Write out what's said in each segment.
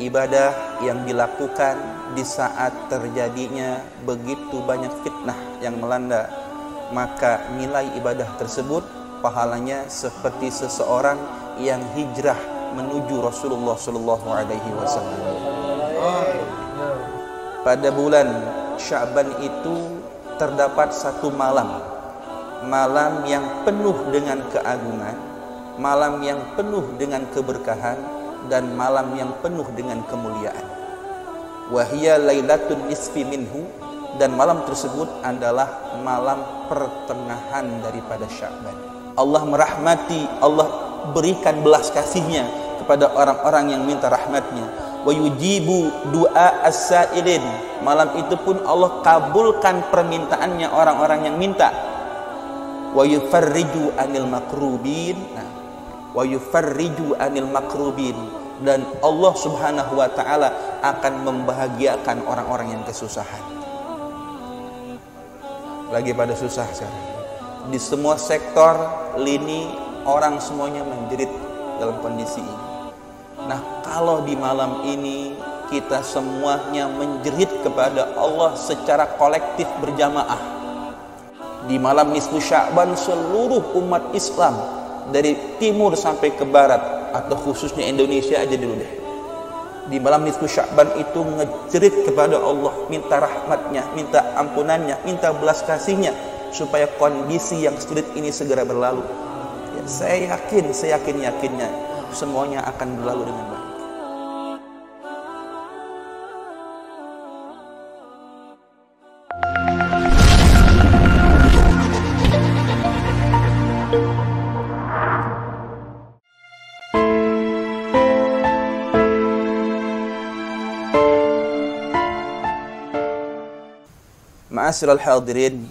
ibadah yang dilakukan di saat terjadinya begitu banyak fitnah yang melanda, maka nilai ibadah tersebut pahalanya seperti seseorang yang hijrah menuju Rasulullah sallallahu alaihi wasallam. Pada bulan Sya'ban itu terdapat satu malam yang penuh dengan keagungan, malam yang penuh dengan keberkahan, dan malam yang penuh dengan kemuliaan. Wahia lailatun nisfi minhu, dan malam tersebut adalah malam pertengahan daripada Sya'ban. Allah merahmati, Allah berikan belas kasihnya kepada orang-orang yang minta rahmatnya. Wa yujibu du'a as-sa'ilin, malam itu pun Allah kabulkan permintaannya orang-orang yang minta. Wa yufarriju anil makrubin, wa yufarriju anil makrubin, dan Allah subhanahu wa ta'ala akan membahagiakan orang-orang yang kesusahan. Lagi pada susah sekarang di semua sektor lini, orang semuanya menjerit dalam kondisi ini. Nah, kalau di malam ini kita semuanya menjerit kepada Allah secara kolektif berjamaah, di malam nisfu Sya'ban seluruh umat Islam dari timur sampai ke barat, atau khususnya Indonesia aja dulu deh, di malam nisfu Sya'ban itu ngejerit kepada Allah, minta rahmatnya, minta ampunannya, minta belas kasihnya, supaya kondisi yang sulit ini segera berlalu. Ya, saya yakinnya semuanya akan berlalu dengan baik. Ma'asyiral hadirin,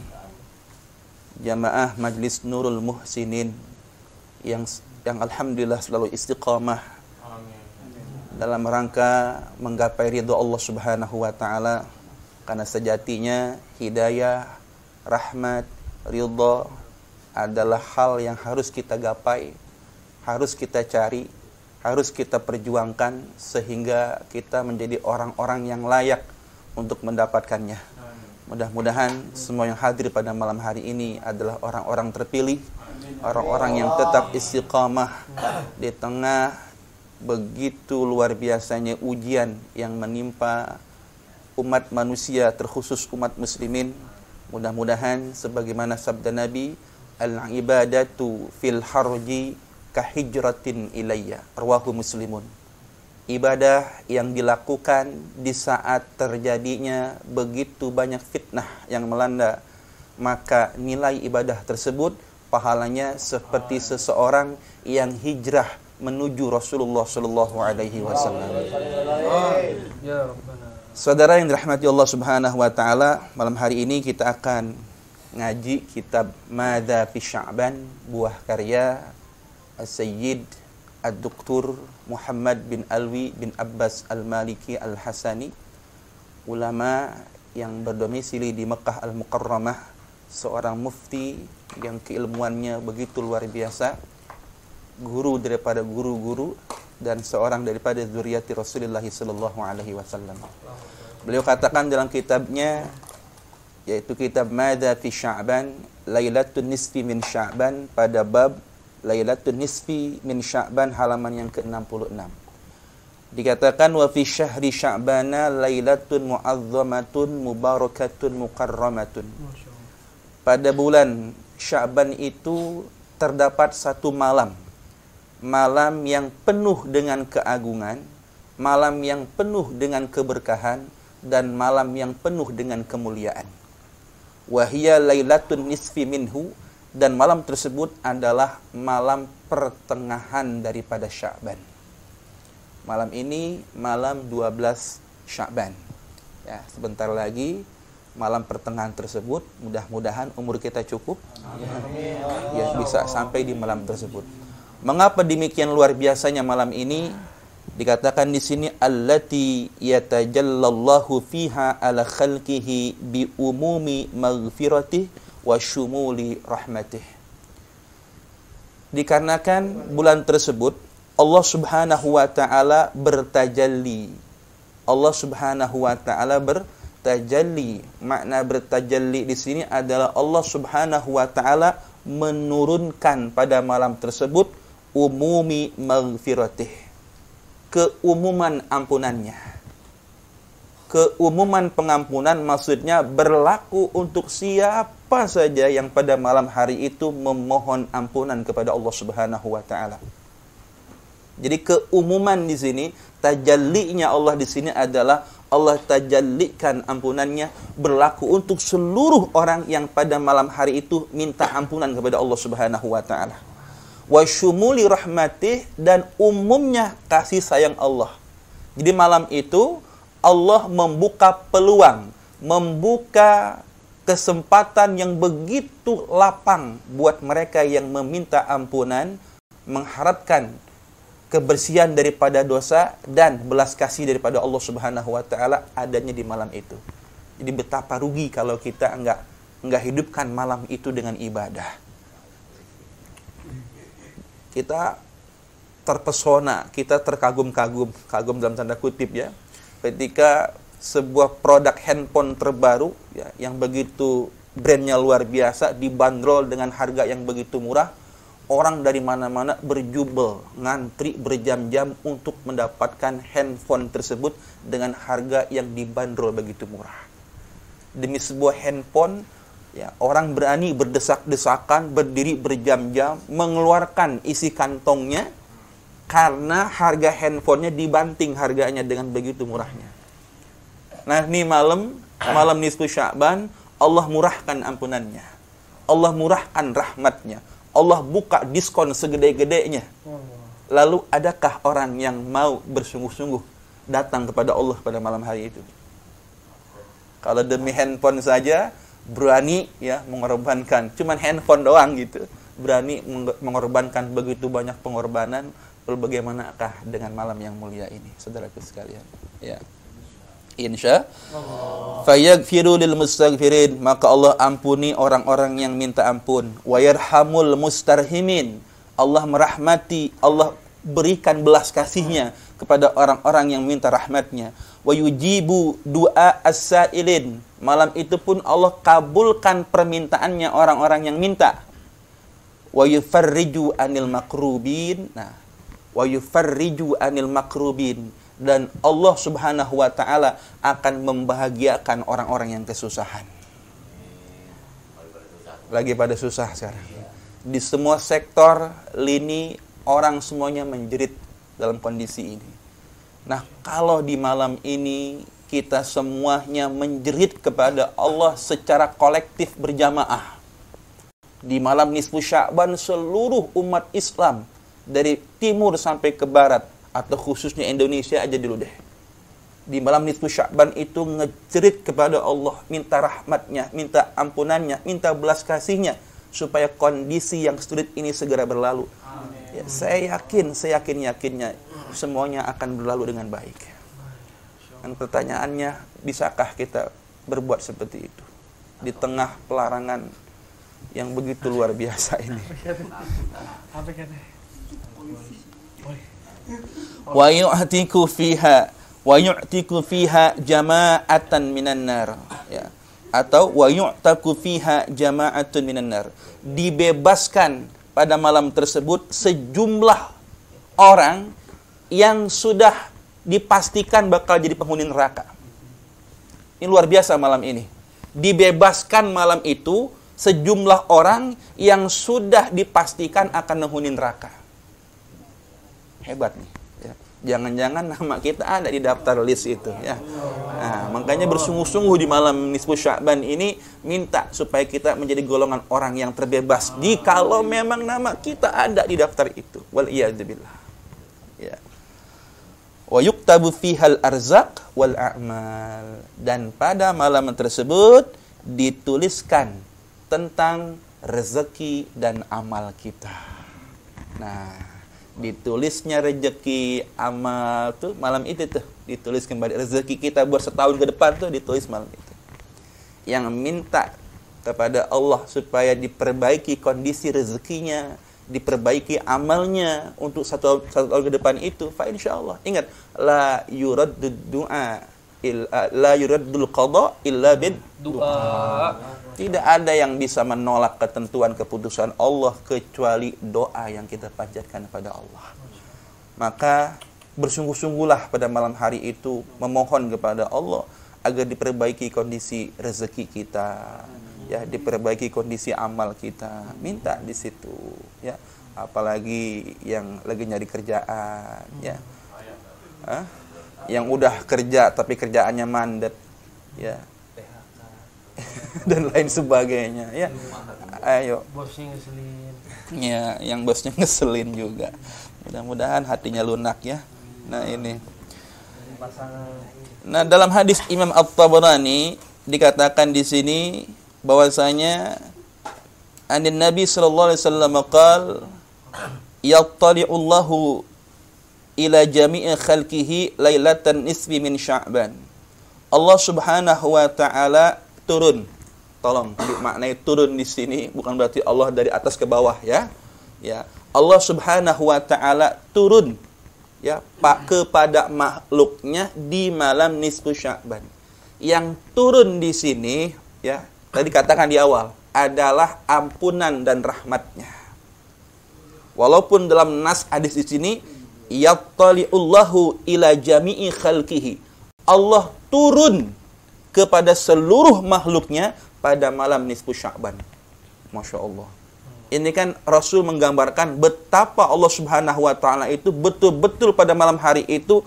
jamaah Majlis Nurul Muhsinin yang alhamdulillah selalu istiqamah dalam rangka menggapai ridha Allah Subhanahu wa taala, karena sejatinya hidayah, rahmat, ridha adalah hal yang harus kita gapai, harus kita cari, harus kita perjuangkan sehingga kita menjadi orang-orang yang layak untuk mendapatkannya. Mudah-mudahan semua yang hadir pada malam hari ini adalah orang-orang terpilih, orang-orang yang tetap istiqamah di tengah begitu luar biasanya ujian yang menimpa umat manusia, terkhusus umat muslimin. Mudah-mudahan sebagaimana sabda Nabi, al-ibadatu fil harji kahijratin ilayya, rawahu Muslimun. Ibadah yang dilakukan di saat terjadinya begitu banyak fitnah yang melanda, maka nilai ibadah tersebut pahalanya seperti seseorang yang hijrah menuju Rasulullah sallallahu alaihi wasallam. Saudara yang dirahmati Allah Subhanahu wa taala, malam hari ini kita akan ngaji kitab Madza fi Sya'ban, buah karya As-Sayyid Ad-Doktor Muhammad bin Alwi bin Abbas Al-Maliki Al-Hasani, ulama yang berdomisili di Mekah Al-Mukarramah, seorang mufti yang keilmuannya begitu luar biasa, guru daripada guru-guru, dan seorang daripada zuriati Rasulullah sallallahu alaihi wasallam. Beliau katakan dalam kitabnya, yaitu kitab Madza fi Sya'ban, Lailatul Nisfi min Sya'ban, pada bab Lailatul Nisfi min Sya'ban halaman yang ke-66. Dikatakan wa fi syahri Sya'bana lailatun mu'azzamatun mubarakatun mukarramatun. Pada bulan Sya'ban itu terdapat satu malam yang penuh dengan keagungan, malam yang penuh dengan keberkahan, dan malam yang penuh dengan kemuliaan. Wa hiya lailatun nisfi minhu, dan malam tersebut adalah malam pertengahan daripada Sya'ban. Malam ini malam 12 Sya'ban. Ya, sebentar lagi malam pertengahan tersebut, mudah-mudahan umur kita cukup. Ya, bisa sampai di malam tersebut. Mengapa demikian luar biasanya malam ini? Dikatakan di sini allati yatajallallahu fiha ala khalqihi bi umumi maghfiratihi wa syumuli rahmatih. Dikarenakan bulan tersebut Allah Subhanahu wa taala bertajalli. Allah Subhanahu wa taala bertajalli. Makna bertajalli di sini adalah Allah Subhanahu wa taala menurunkan pada malam tersebut umumi maghfiratih. Keumuman ampunannya. Keumuman pengampunan maksudnya berlaku untuk siapa saja yang pada malam hari itu memohon ampunan kepada Allah Subhanahu wa taala. Jadi keumuman di sini, tajallinya Allah di sini adalah Allah tajallikan ampunannya berlaku untuk seluruh orang yang pada malam hari itu minta ampunan kepada Allah Subhanahu wa taala. Wa syumuli rahmatih, dan umumnya kasih sayang Allah. Jadi malam itu Allah membuka peluang, membuka kesempatan yang begitu lapang buat mereka yang meminta ampunan, mengharapkan kebersihan daripada dosa dan belas kasih daripada Allah Subhanahu wa taala adanya di malam itu. Jadi betapa rugi kalau kita enggak hidupkan malam itu dengan ibadah. Kita terpesona, kita terkagum-kagum, kagum dalam tanda kutip ya, ketika sebuah produk handphone terbaru ya, yang begitu brandnya luar biasa dibanderol dengan harga yang begitu murah. Orang dari mana-mana berjubel, ngantri berjam-jam untuk mendapatkan handphone tersebut dengan harga yang dibanderol begitu murah. Demi sebuah handphone, ya, orang berani berdesak-desakan, berdiri berjam-jam, mengeluarkan isi kantongnya karena harga handphonenya dibanting harganya dengan begitu murahnya. Nah, ini malam nisfu Sya'ban, Allah murahkan ampunannya. Allah murahkan rahmatnya. Allah buka diskon segede-gedenya. Lalu adakah orang yang mau bersungguh-sungguh datang kepada Allah pada malam hari itu? Kalau demi handphone saja berani ya mengorbankan, cuman handphone doang gitu, berani mengorbankan begitu banyak pengorbanan, lalu bagaimanakah dengan malam yang mulia ini, saudaraku sekalian? Ya. Insya fayaghfiru lil mustaghfirin, maka Allah ampuni orang-orang yang minta ampun. Wa yarhamul mustarhimin, Allah merahmati, Allah berikan belas kasihnya kepada orang-orang yang minta rahmatnya. Wa yujibu du'a as-sa'ilin, malam itu pun Allah kabulkan permintaannya orang-orang yang minta. Wa yufarriju anil makrubin, nah, wa yufarriju anil makrubin, dan Allah Subhanahu wa taala akan membahagiakan orang-orang yang kesusahan. Lagi pada susah sekarang. Di semua sektor, lini, orang semuanya menjerit dalam kondisi ini. Nah, kalau di malam ini kita semuanya menjerit kepada Allah secara kolektif berjamaah. Di malam nisfu Sya'ban seluruh umat Islam dari timur sampai ke barat, atau khususnya Indonesia aja dulu deh, di malam nisfu Sya'ban itu ngejerit kepada Allah, minta rahmatnya, minta ampunannya, minta belas kasihnya, supaya kondisi yang sulit ini segera berlalu. Ya, saya yakin-yakinnya semuanya akan berlalu dengan baik. Dan pertanyaannya, bisakah kita berbuat seperti itu di tengah pelarangan yang begitu luar biasa ini? Wa yu'tiku fiha jama'atan minan nar, ya, atau wa yu'taku fiha jama'atun minan nar, dibebaskan pada malam tersebut sejumlah orang yang sudah dipastikan bakal jadi penghuni neraka. Ini luar biasa malam ini. Dibebaskan malam itu sejumlah orang yang sudah dipastikan akan penghuni neraka. Hebat nih ya. Jangan-jangan nama kita ada di daftar list itu ya. Nah, makanya bersungguh-sungguh di malam nisfu Sya'ban ini minta supaya kita menjadi golongan orang yang terbebas jikalau memang nama kita ada di daftar itu. Wal iyadzubillah. Ya. Wa yuktabu fihal arzaq wal a'mal, dan pada malam tersebut dituliskan tentang rezeki dan amal kita. Nah, ditulisnya rezeki amal tuh malam itu tuh ditulis kembali. Rezeki kita buat setahun ke depan tuh ditulis malam itu. Yang minta kepada Allah supaya diperbaiki kondisi rezekinya, diperbaiki amalnya untuk satu tahun ke depan itu, fa insyaallah. Ingat, la yuraddul qada illa bid doa. Tidak ada yang bisa menolak ketentuan keputusan Allah kecuali doa yang kita panjatkan kepada Allah. Maka bersungguh-sungguhlah pada malam hari itu memohon kepada Allah agar diperbaiki kondisi rezeki kita, ya, diperbaiki kondisi amal kita. Minta di situ, ya. Apalagi yang lagi nyari kerjaan, ya. Yang udah kerja tapi kerjaannya mandat, ya. Dan lain sebagainya, ya. Ayo. Bosnya ngeselin. Ya, yang bosnya ngeselin juga. Mudah-mudahan hatinya lunak, ya. Nah, ini. Nah, dalam hadis Imam At-Tabarani dikatakan di sini bahwasanya anin Nabi sallallahu alaihi wasallam qaal yattali'ullahu ila jami'i khalqihi lailatan nisfi min Sya'ban. Allah Subhanahu wa taala turun. Tolong dimaknai turun di sini bukan berarti Allah dari atas ke bawah, ya. Ya, Allah Subhanahu wa taala turun, ya, kepada makhluknya di malam nisfu Sya'ban. Yang turun di sini, ya, tadi katakan di awal, adalah ampunan dan rahmatnya. Walaupun dalam nas hadis di sini yattali'ullahu ila jami'i khalqihi. Allah turun kepada seluruh makhluknya pada malam nisfu Sya'ban. Masya Allah. Ini kan Rasul menggambarkan betapa Allah Subhanahu wa taala itu betul-betul pada malam hari itu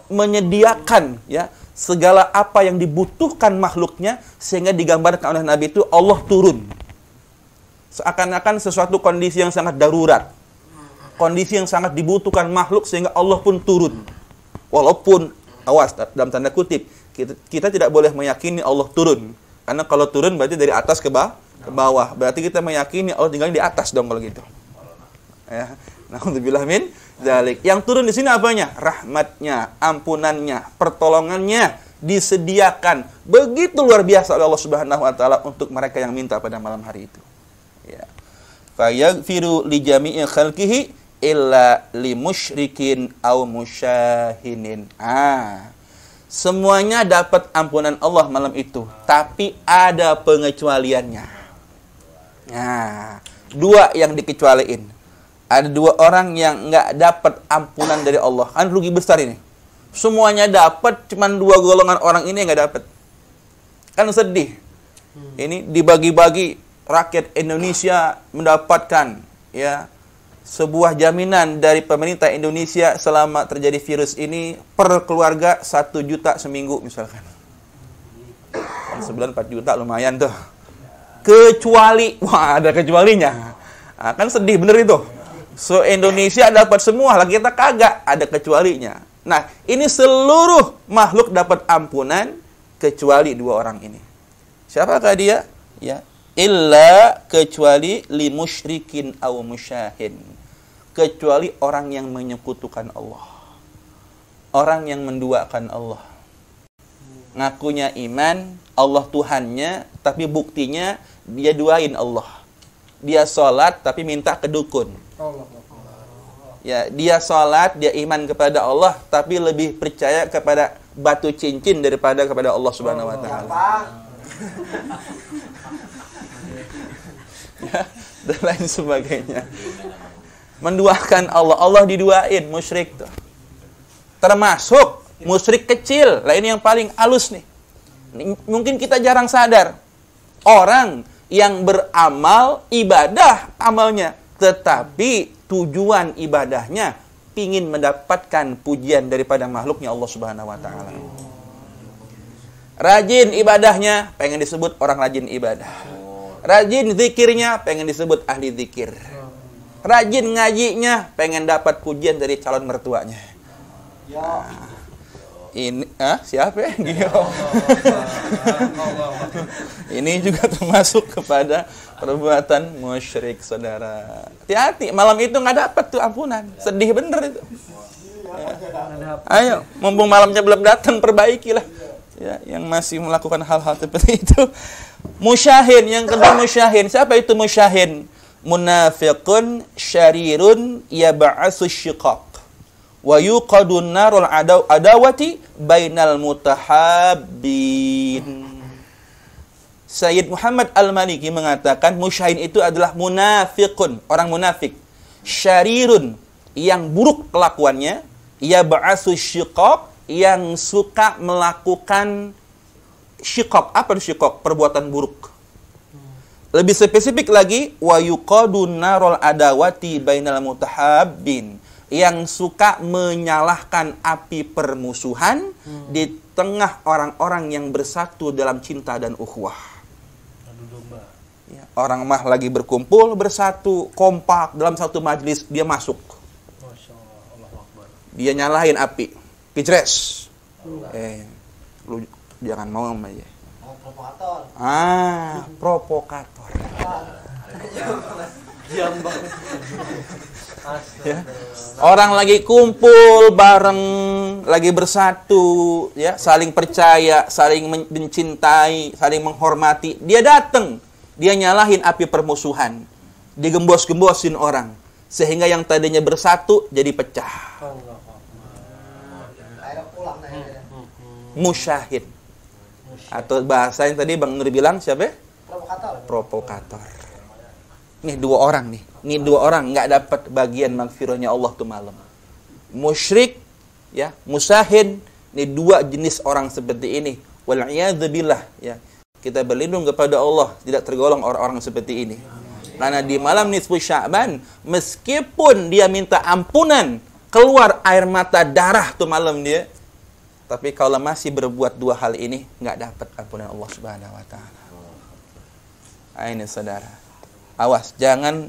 menyediakan, ya, segala apa yang dibutuhkan makhluknya, sehingga digambarkan oleh Nabi itu Allah turun. Seakan-akan sesuatu kondisi yang sangat darurat. Kondisi yang sangat dibutuhkan makhluk sehingga Allah pun turun. Walaupun, awas, dalam tanda kutip, kita tidak boleh meyakini Allah turun. Karena kalau turun berarti dari atas ke bawah. Berarti kita meyakini Allah tinggal di atas dong kalau gitu. Ya. Na'udzubillah min dzalik. Yang turun di sini apanya? Rahmatnya, ampunannya, pertolongannya disediakan begitu luar biasa oleh Allah Subhanahu wa taala untuk mereka yang minta pada malam hari itu. Ya. Fa yaghfiru li jami'i khalqihi illa li musyrikin aw musyahinin. Semuanya dapat ampunan Allah malam itu, tapi ada pengecualiannya. Nah, dua yang dikecualiin. Ada dua orang yang nggak dapat ampunan dari Allah. Kan rugi besar ini. Semuanya dapat, cuman dua golongan orang ini yang nggak dapat. Kan sedih. Ini dibagi-bagi, rakyat Indonesia mendapatkan, ya, sebuah jaminan dari pemerintah Indonesia selama terjadi virus ini per keluarga 1 juta seminggu misalkan. Kan sebulan 4 juta lumayan tuh. Kecuali, wah ada kecualinya. Nah, kan sedih bener itu. So Indonesia dapat semua, lah kita kagak, ada kecualinya. Nah, ini seluruh makhluk dapat ampunan kecuali dua orang ini. Siapakah dia? Ya, illa kecuali li musyrikin aw musyahin. Kecuali orang yang menyekutukan Allah. Orang yang menduakan Allah. Ngakunya iman, Allah Tuhannya, tapi buktinya dia duain Allah. Dia sholat tapi minta ke dukun. Ya, dia sholat, dia iman kepada Allah, tapi lebih percaya kepada batu cincin daripada kepada Allah Subhanahu wa taala. Ya, dan lain sebagainya. Menduakan Allah, Allah diduain, musyrik tuh. Termasuk musyrik kecil. Lah ini yang paling halus nih. Mungkin kita jarang sadar. Orang yang beramal, ibadah amalnya, tetapi tujuan ibadahnya pingin mendapatkan pujian daripada makhluknya Allah Subhanahu wa taala. Rajin ibadahnya, pengen disebut orang rajin ibadah. Rajin zikirnya, pengen disebut ahli zikir. Rajin ngajinya, pengen dapat pujian dari calon mertuanya. Nah, ini, siapa ya? Ini juga termasuk kepada perbuatan musyrik, saudara. Hati-hati, malam itu nggak dapat tuh ampunan. Sedih bener itu. Ya. Ayo, mumpung malamnya belum datang, perbaikilah. Ya, yang masih melakukan hal-hal seperti itu. Musyahin, yang kedua musyahin. Siapa itu musyahin? munafiqun syarirun yab'atsu syiqaq wa yuqadun narul adawati bainal mutahabbin. Sayyid Muhammad Al-Maliki mengatakan musyahin itu adalah munafiqun, orang munafik. Syarirun, yang buruk kelakuannya. Yab'atsu syiqaq, yang suka melakukan syiqaq. Apa itu syiqaq? Perbuatan buruk. Lebih spesifik lagi, wa yuqadun narul adawati bainal mutahabbin, yang suka menyalahkan api permusuhan di tengah orang-orang yang bersatu dalam cinta dan ukhuwah. Ya, orang mah lagi berkumpul, bersatu, kompak dalam satu majlis, dia masuk. Masya Allah, Allahu Akbar. Dia nyalahin api. Kejres. Lu jangan mau sama dia. Provokator. Provokator. Diam banget. Ya. Orang lagi kumpul bareng, lagi bersatu, ya, saling percaya, saling mencintai, saling menghormati. Dia datang, dia nyalahin api permusuhan, digembos-gembosin orang, sehingga yang tadinya bersatu jadi pecah. Musyahid. Atau bahasa yang tadi Bang Nur bilang siapa? Provokator. Nih dua orang nih. Ini dua orang nggak dapat bagian magfirahnya Allah tuh malam. Musyrik, ya, musyahid. Ini dua jenis orang seperti ini. Wal'iyadzubillah, ya. Kita berlindung kepada Allah tidak tergolong orang-orang seperti ini. Karena di malam nisfu Sya'ban, meskipun dia minta ampunan, keluar air mata darah tuh malam dia, tapi kalau masih berbuat dua hal ini, nggak dapat ampunan Allah Subhanahu wa Ta'ala. Ini saudara, awas, jangan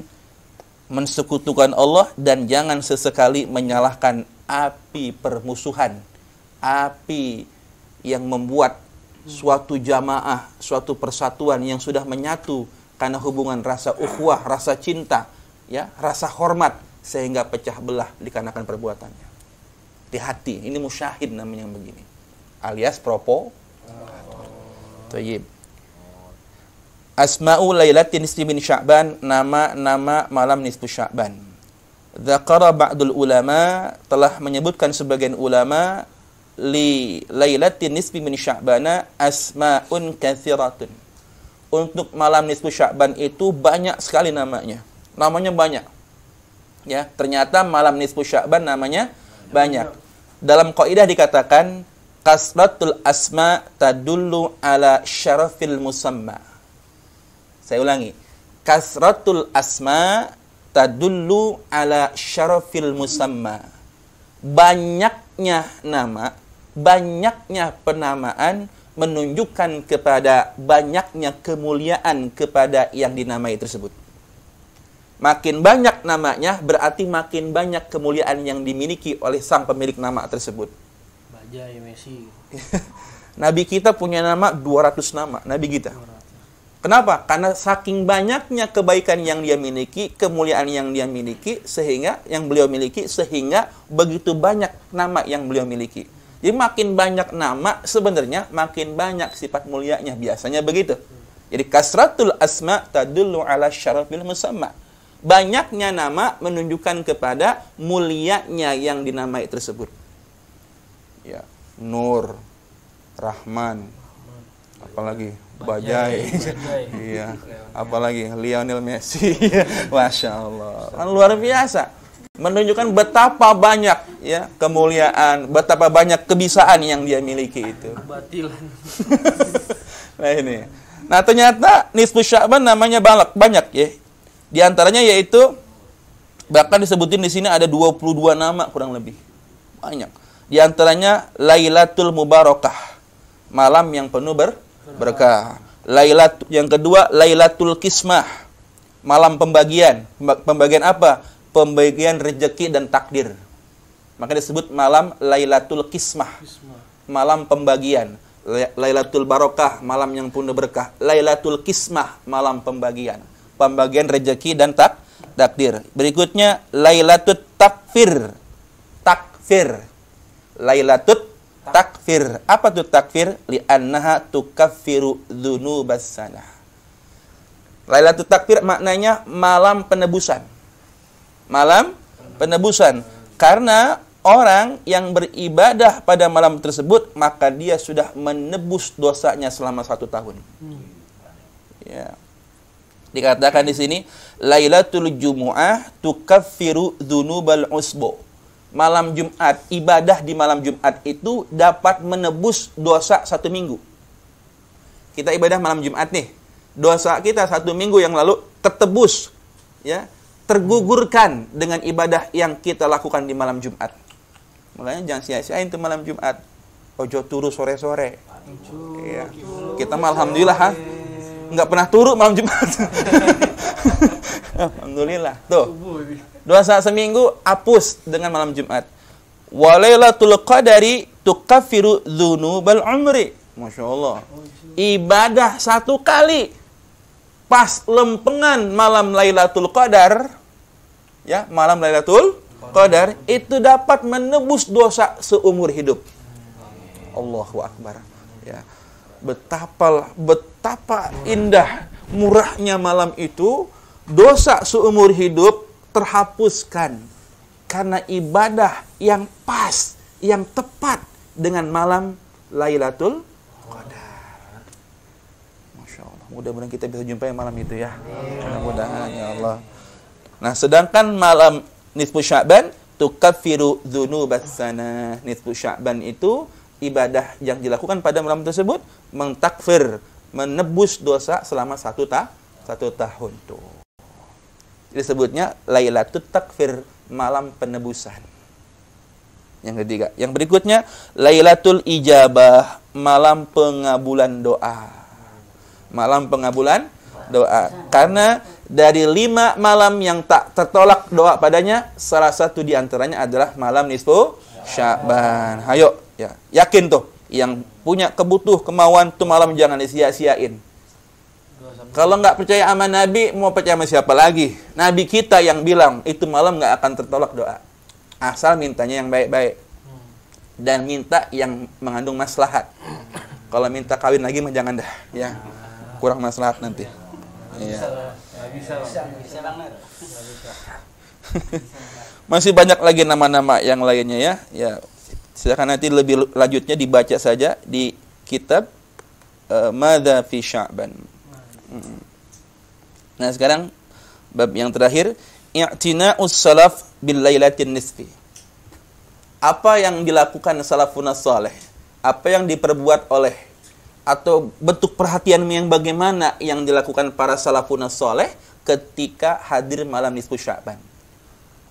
mensekutukan Allah dan jangan sesekali menyalahkan api permusuhan, api yang membuat suatu jamaah, suatu persatuan yang sudah menyatu karena hubungan rasa ukhuwah, rasa cinta, ya, rasa hormat, sehingga pecah belah dikarenakan perbuatannya. Di hati, ini musyahid namanya begini, alias provokator. Tayyib. Asma'u lailatin nisfi min Sya'ban, nama-nama malam nisfu Sya'ban. Dzakara ba'dul ulama, telah menyebutkan sebagian ulama, li lailatin nisfi min Sya'bana asma'un katsiratun. Untuk malam nisfu Sya'ban itu banyak sekali namanya. Namanya banyak. Ya, ternyata malam nisfu Sya'ban namanya banyak. Dalam kaidah dikatakan kasratul asma tadullu ala syarafil musamma. Saya ulangi. Kasratul asma tadullu ala syarafil musamma. Banyaknya nama, banyaknya penamaan menunjukkan kepada banyaknya kemuliaan kepada yang dinamai tersebut. Makin banyak namanya berarti makin banyak kemuliaan yang dimiliki oleh sang pemilik nama tersebut. Bajai Messi. Nabi kita punya nama 200 nama, Nabi kita. Kenapa? Karena saking banyaknya kebaikan yang dia miliki, kemuliaan yang dia miliki, sehingga yang beliau miliki, sehingga begitu banyak nama yang beliau miliki. Jadi makin banyak nama, sebenarnya makin banyak sifat mulianya. Biasanya begitu. Jadi kasratul asma tadullu ala syarafil musamma. Banyaknya nama menunjukkan kepada mulianya yang dinamai tersebut. Ya, Nur, Rahman, apalagi Bajai. Iya, apalagi Lionel Messi. Masya Allah, kan luar biasa. Menunjukkan betapa banyak, ya, kemuliaan, betapa banyak kebisaan yang dia miliki itu. Kebatilan. Nah ini. Nah ternyata nisfu Sya'ban namanya banyak, ya. Di antaranya yaitu bahkan disebutin di sini ada 22 nama kurang lebih. Banyak. Di antaranya Lailatul Mubarakah, malam yang penuh berkah. Yang kedua Lailatul Qismah, malam pembagian. Pembagian apa? Pembagian rezeki dan takdir. Maka disebut malam Lailatul Qismah, malam pembagian. Lailatul Barakah, malam yang penuh berkah. Lailatul Qismah, malam pembagian rezeki dan takdir. Berikutnya Lailatul Takfir. Lailatul Takfir. Apa tuh takfir? Li'annaha tukaffiru dzunubas sanah. Lailatul Takfir maknanya malam penebusan. Malam penebusan. Karena orang yang beribadah pada malam tersebut, maka dia sudah menebus dosanya selama 1 tahun. Ya. Dikatakan di sini, Lailatul Jumu'ah tukaffiru dzunubal usbu. Malam Jumat, ibadah di malam Jumat itu dapat menebus dosa 1 minggu. Kita ibadah malam Jumat nih. Dosa kita 1 minggu yang lalu tertebus, ya, tergugurkan dengan ibadah yang kita lakukan di malam Jumat. Makanya jangan sia-siain tuh malam Jumat. Ojo turu sore-sore. Ya. Kita alhamdulillah nggak pernah turu malam Jumat. Alhamdulillah. Tuh. Dosa seminggu hapus dengan malam Jumat. Walailatul qadari tukaffiru dzunubal umri. Masya Allah. Ibadah 1 kali pas lempengan malam Lailatul Qadar, ya, malam Lailatul Qadar itu dapat menebus dosa seumur hidup. Allahu Akbar. Ya. Betapa indah, murahnya malam itu, dosa seumur hidup terhapuskan karena ibadah yang pas, yang tepat dengan malam Lailatul Qadar. Masya Allah. Mudah-mudahan kita bisa jumpai malam itu ya. Mudah-mudahan ya Allah. Nah, sedangkan malam nisfu Sya'ban tukaffiru dzunubas sana. Nisfu Sya'ban itu ibadah yang dilakukan pada malam tersebut mentakfir, menebus dosa selama 1 tahun tuh. Disebutnya Lailatul Takfir, malam penebusan. Yang ketiga, yang berikutnya Lailatul Ijabah, malam pengabulan doa. Malam pengabulan doa. Karena dari 5 malam yang tak tertolak doa padanya, salah satu di antaranya adalah malam nisfu Sya'ban. Ayo, ya, yakin tuh, yang punya kemauan tuh malam jangan disia-siain. Kalau nggak percaya sama Nabi, mau percaya sama siapa lagi? Nabi kita yang bilang, itu malam nggak akan tertolak doa. Asal mintanya yang baik-baik. Dan minta yang mengandung maslahat. Kalau minta kawin lagi, mah jangan dah. Ya, kurang maslahat nanti. Ya. Bisa banget. Masih banyak lagi nama-nama yang lainnya ya. Ya, silakan nanti lebih lanjutnya dibaca saja di kitab Madza fi Sya'ban. Nah, sekarang bab yang terakhir, i'tina'us salaf bil lailatin nisfi. Apa yang dilakukan salafun saleh? Apa yang diperbuat oleh atau bentuk perhatian yang bagaimana yang dilakukan para salafun saleh ketika hadir malam nisfu Sya'ban?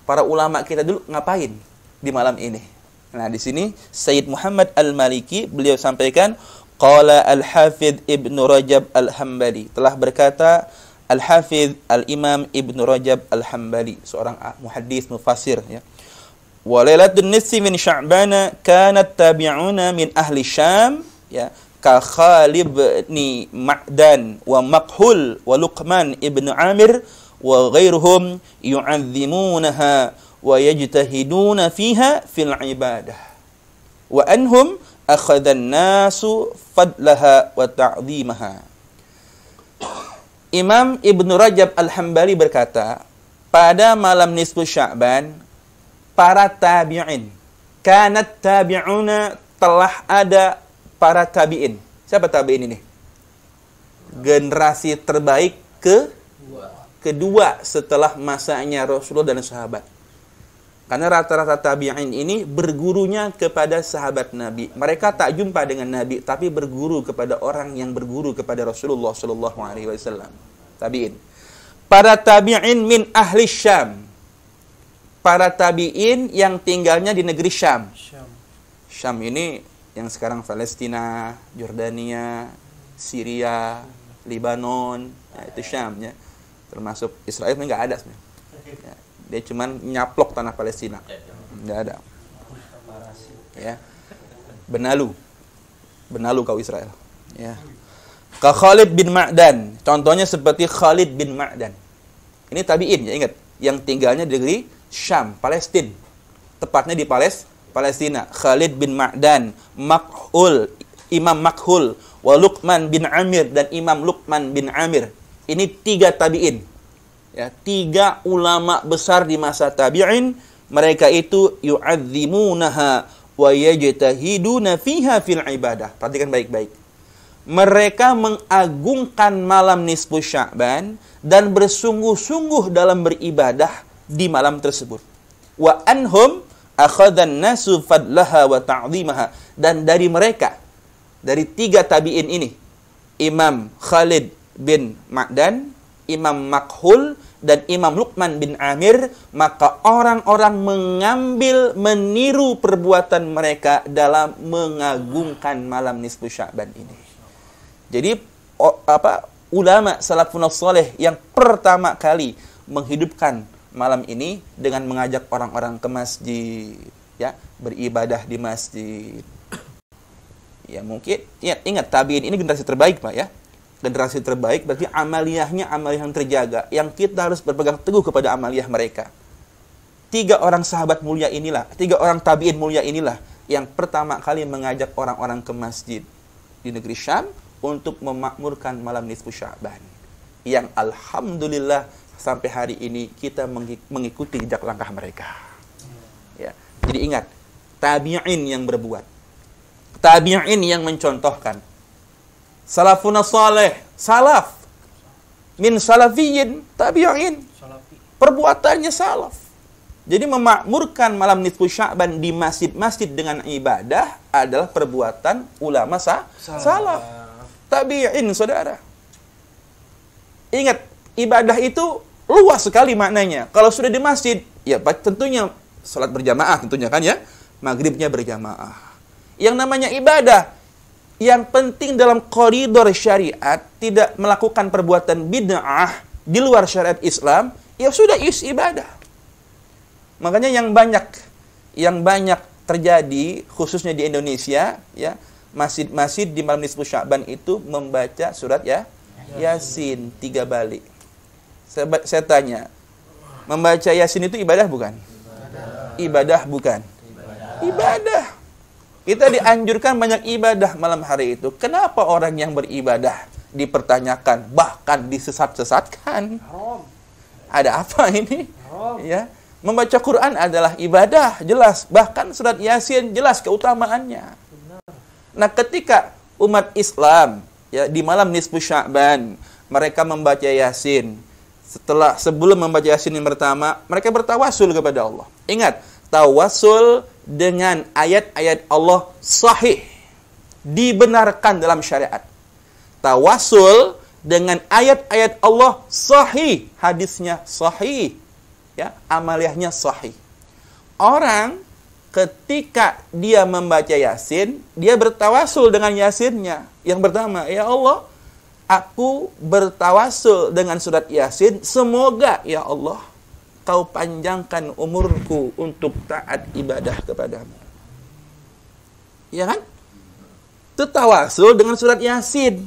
Para ulama kita dulu ngapain di malam ini? Nah, di sini Sayyid Muhammad Al-Maliki beliau sampaikan, qala Al-Hafidh Ibnu Rajab Al-Hambali, telah berkata Al-Hafidh Al-Imam Ibnu Rajab Al-Hambali, seorang muhaddis mufassir ya. Wa lailatul nisfi min Sya'ban kanat tabi'una min ahli Syam ya, ka Khalid bin Ma'dan wa Makhul wa Luqman ibn Amir wa ghairuhum yu'azzimunaha wa yajtahiduna fiha fil ibadah wa anhum akhadha an-nasu fadlaha wa ta'dhimaha. Imam Ibnu Rajab Al-Hambali berkata, pada malam nisfu Sya'ban, para tabi'in, kanat tabi'una, telah ada para tabi'in. Siapa tabi'in ini? Generasi terbaik kedua setelah masanya Rasulullah dan sahabat. Karena rata-rata tabi'in ini bergurunya kepada sahabat Nabi. Mereka tak jumpa dengan Nabi, tapi berguru kepada orang yang berguru kepada Rasulullah sallallahu alaihi wasallam. Tabi'in. Para tabi'in min ahli Syam. Para tabi'in yang tinggalnya di negeri Syam. Syam ini yang sekarang Palestina, Jordania, Syria, Lebanon, nah, itu Syam ya. Termasuk Israel enggak ada sebenarnya. Ya. Dia cuman nyaplok tanah Palestina. Enggak ada. Ya. Benalu kau Israel. Ya. Ka Khalid bin Ma'dan. Contohnya seperti Khalid bin Ma'dan. Ini tabi'in ya, ingat, yang tinggalnya di negeri Syam, Palestina. Tepatnya di Palestina. Khalid bin Ma'dan, Makhul, Imam Makhul, wa Luqman bin Amir, dan Imam Luqman bin Amir. Ini 3 tabi'in. Ya, 3 ulama besar di masa tabi'in. Mereka itu yu'azzimunaha wa yajtahiduna fiha fil ibadah. Perhatikan baik-baik. Mereka mengagungkan malam nisfu Sya'ban dan bersungguh-sungguh dalam beribadah di malam tersebut. Wa anhum akhadhan nasu fadlaha wa ta'zimaha. Dan dari mereka, dari 3 tabi'in ini, Imam Khalid bin Ma'dan, Imam Makhul, dan Imam Luqman bin Amir, maka orang-orang mengambil, meniru perbuatan mereka dalam mengagungkan malam nisfu Sya'ban ini. Jadi ulama salafun saleh yang pertama kali menghidupkan malam ini dengan mengajak orang-orang ke masjid, ya, beribadah di masjid. Ya mungkin, ya, ingat tabi'in ini generasi terbaik, Pak, ya. Generasi terbaik berarti amaliyahnya amaliyah yang terjaga, yang kita harus berpegang teguh kepada amaliyah mereka. 3 orang sahabat mulia inilah, 3 orang tabi'in mulia inilah yang pertama kali mengajak orang-orang ke masjid di negeri Syam untuk memakmurkan malam nisfu Sya'ban, yang alhamdulillah sampai hari ini kita mengikuti jejak langkah mereka. Ya. Jadi ingat, tabi'in yang berbuat, tabi'in yang mencontohkan. Salafun saleh, salaf min salafiyin tabi'in, perbuatannya salaf. Jadi memakmurkan malam nisfu Sya'ban di masjid-masjid dengan ibadah adalah perbuatan ulama salaf, tabi'in, saudara. Ingat, ibadah itu luas sekali maknanya. Kalau sudah di masjid, ya tentunya salat berjamaah, tentunya kan, ya, maghribnya berjamaah. Yang namanya ibadah, yang penting dalam koridor syariat, tidak melakukan perbuatan bid'ah di luar syariat Islam, ya sudah ibadah. Makanya yang banyak terjadi khususnya di Indonesia, ya, masjid-masjid di malam nisfu Sya'ban itu membaca surat Yasin 3 balik. Saya tanya, membaca Yasin itu ibadah bukan? Ibadah bukan? Ibadah. Kita dianjurkan banyak ibadah malam hari itu. Kenapa orang yang beribadah dipertanyakan, bahkan disesat-sesatkan? Ada apa ini? Ya, membaca Quran adalah ibadah, jelas. Bahkan surat Yasin jelas keutamaannya. Nah, ketika umat Islam, ya, di malam nisfu Sya'ban mereka membaca Yasin, sebelum membaca Yasin yang pertama, mereka bertawasul kepada Allah. Ingat, tawasul dengan ayat-ayat Allah sahih, dibenarkan dalam syariat. Tawasul dengan ayat-ayat Allah sahih, hadisnya sahih, ya, amaliyahnya sahih. Orang ketika dia membaca Yasin, dia bertawasul dengan Yasinnya. Yang pertama, ya Allah, aku bertawasul dengan surat Yasin, semoga ya Allah Kau panjangkan umurku untuk taat ibadah kepadamu. Ya kan? Itu tawasul dengan surat Yasin.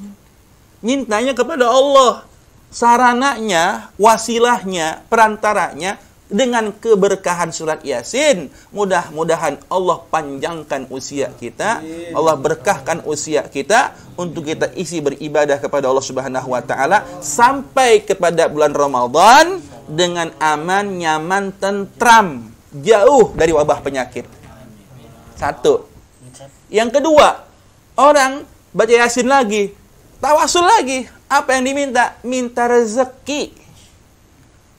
Mintanya kepada Allah. Sarananya, wasilahnya, perantaranya dengan keberkahan surat Yasin. Mudah-mudahan Allah panjangkan usia kita, Allah berkahkan usia kita untuk kita isi beribadah kepada Allah Subhanahu wa taala sampai kepada bulan Ramadan dengan aman, nyaman, tentram, jauh dari wabah penyakit. 1. Yang kedua, orang baca Yasin lagi, tawasul lagi. Apa yang diminta? Minta rezeki.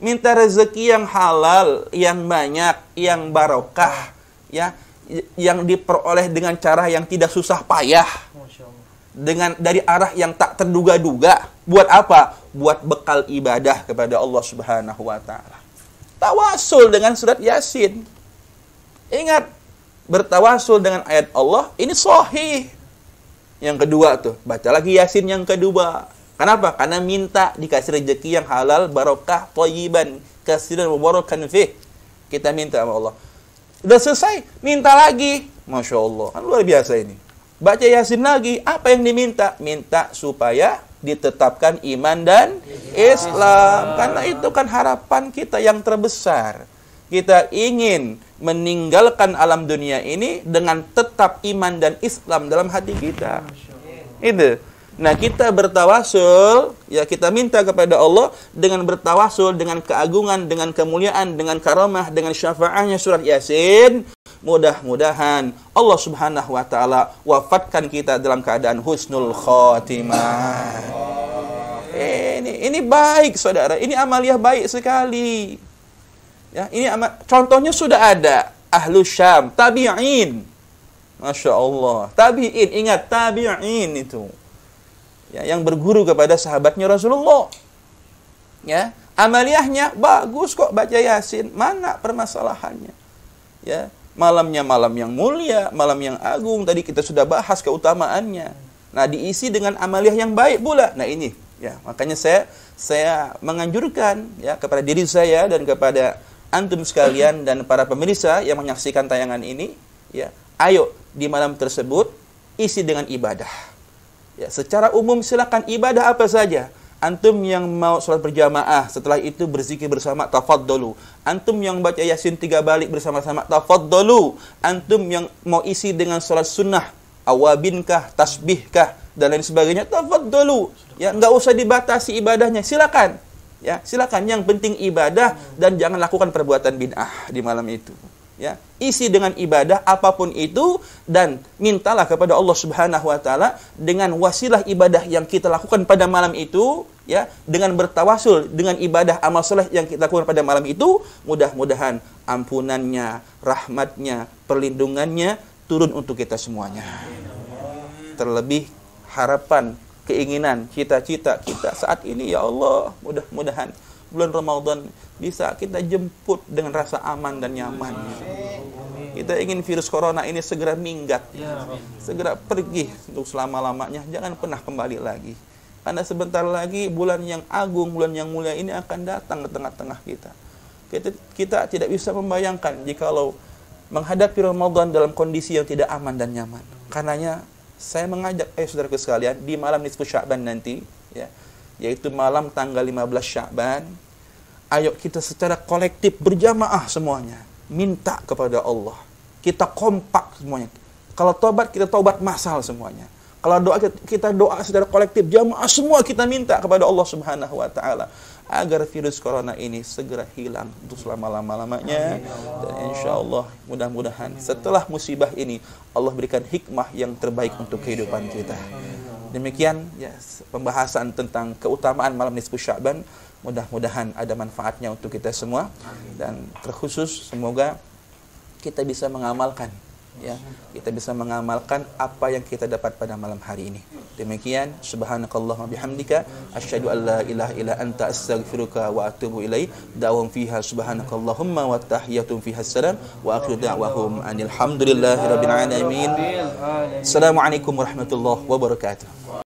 Minta rezeki yang halal, yang banyak, yang barokah, ya, yang diperoleh dengan cara yang tidak susah payah, dengan dari arah yang tak terduga-duga. Buat apa? Buat bekal ibadah kepada Allah Subhanahu wa taala. Tawasul dengan surat Yasin. Ingat, bertawasul dengan ayat Allah ini sahih. Yang kedua tuh, baca lagi Yasin yang kedua. Kenapa? Karena minta dikasih rezeki yang halal, barokah, thayyiban, kasiran mubarakan fih. Kita minta sama Allah. Udah selesai, minta lagi. Masya Allah, kan luar biasa ini. Baca Yasin lagi, apa yang diminta? Minta supaya ditetapkan iman dan Islam. Karena itu kan harapan kita yang terbesar. Kita ingin meninggalkan alam dunia ini dengan tetap iman dan Islam dalam hati kita. Itu. Nah, kita bertawasul, ya kita minta kepada Allah dengan bertawasul, dengan keagungan, dengan kemuliaan, dengan karamah, dengan syafaatnya surat Yasin. Mudah-mudahan Allah Subhanahu wa taala wafatkan kita dalam keadaan husnul khotimah. Ini baik, saudara. Ini amaliah baik sekali. Ya, ini contohnya sudah ada. Ahlus Syam, tabi'in. Masya Allah. Tabi'in, ingat tabi'in itu. Ya, yang berguru kepada sahabatnya Rasulullah. Ya, amaliyahnya bagus kok baca Yasin. Mana permasalahannya? Ya, malamnya malam yang mulia, malam yang agung. Tadi kita sudah bahas keutamaannya. Nah, diisi dengan amaliyah yang baik pula. Nah, ini ya, makanya saya menganjurkan ya kepada diri saya dan kepada antum sekalian dan para pemirsa yang menyaksikan tayangan ini, ya, ayo di malam tersebut isi dengan ibadah. Ya, secara umum silakan ibadah apa saja. Antum yang mau sholat berjamaah, setelah itu berzikir bersama, tafaddalu. Antum yang baca Yasin 3 balik bersama-sama, tafaddalu. Antum yang mau isi dengan sholat sunnah, awabinkah, tasbihkah, dan lain sebagainya, tafaddalu. Ya, nggak usah dibatasi ibadahnya, silakan. Ya, silakan. Yang penting ibadah dan jangan lakukan perbuatan bid'ah di malam itu. Ya, isi dengan ibadah apapun itu dan mintalah kepada Allah Subhanahu wa taala dengan wasilah ibadah yang kita lakukan pada malam itu, ya, dengan bertawasul dengan ibadah amal soleh yang kita lakukan pada malam itu, mudah-mudahan ampunannya, rahmatnya, perlindungannya turun untuk kita semuanya. Terlebih harapan, keinginan, cita-cita kita saat ini, ya Allah, mudah-mudahan bulan Ramadan bisa kita jemput dengan rasa aman dan nyaman. Kita ingin virus corona ini segera minggat, segera pergi untuk selama-lamanya, jangan pernah kembali lagi. Karena sebentar lagi bulan yang agung, bulan yang mulia ini akan datang ke tengah-tengah kita. Kita tidak bisa membayangkan jikalau menghadapi Ramadan dalam kondisi yang tidak aman dan nyaman. Karenanya saya mengajak saudaraku sekalian di malam nisfu Sya'ban nanti, ya, yaitu malam tanggal 15 Sya'ban, ayo kita secara kolektif berjamaah semuanya minta kepada Allah. Kita kompak semuanya. Kalau tobat, kita tobat massal semuanya. Kalau doa, kita doa secara kolektif jamaah semua, kita minta kepada Allah Subhanahu wa taala agar virus corona ini segera hilang untuk selama-lamanya. Dan insya Allah mudah-mudahan setelah musibah ini Allah berikan hikmah yang terbaik untuk kehidupan kita. Demikian ya pembahasan tentang keutamaan malam nisfu Sya'ban. Mudah-mudahan ada manfaatnya untuk kita semua, dan terkhusus semoga kita bisa mengamalkan, ya, kita bisa mengamalkan apa yang kita dapat pada malam hari ini. Demikian, subhanakallahumma bihamdika asyhadu an la ilaha illa anta astaghfiruka wa atubu ilaik. Da'wahum fiha subhanakallahumma wa tahiyatum fiha assalam wa akhiru da'wahum anil hamdulillahi rabbil alamin. Assalamualaikum warahmatullahi wabarakatuh.